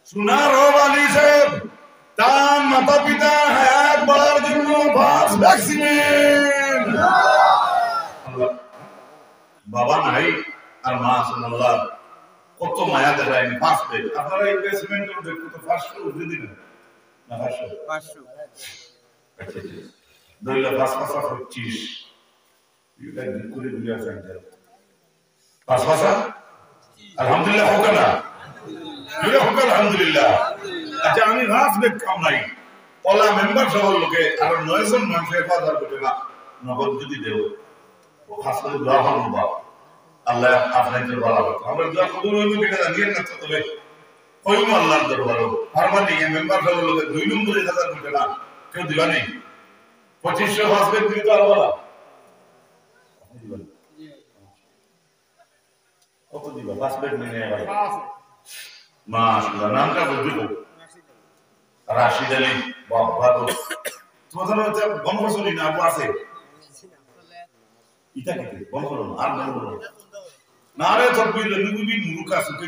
सुनार हो वाली से तान माता पिता हयात बार जिन्नो फास वैक्सीन बाबा नहीं और माँ सुनल्ला কত মায়া দেখায় ফার্স্ট ডে আপনারা ইনভেস্টমেন্ট করবেন তো ফার্স্ট ডে উঠে দিবেন না 500 আচ্ছা দইলা 525 এটা করে দিয়া সেন্টার 5 আলহামদুলিল্লাহ হোক না এটা হোক আলহামদুলিল্লাহ আচ্ছা আমি রাস বেদ কাম নাই পলা মেম্বার সহ লোকে আর 9 জন মানুষের 1000 কোটি না নগদ যদি দেব ও খাস করে দোয়া করব আল্লাহ আপনাদের ভালো করবে আমরা দোয়া কবুল হইবে কিনা জানি না তবে কইম আল্লাহর দরবারে ফরমানি মেম্বার সহ লোকে 2 নম্বরে 1000 কোটি না কেউ দিবা নেই 2500 হাসবে তুমি তো আর বলা কত দিবা 5 বেড নিয়ে ভাই মাশাআল্লাহ নামটা বলবো রাশিদ আলী বাবা তো তোমাদের মধ্যে বংশজনী না আপু আছে ইটা কি বংশজনী আর বংশজনী না রে তকবীর নবী মুরুকা সুকে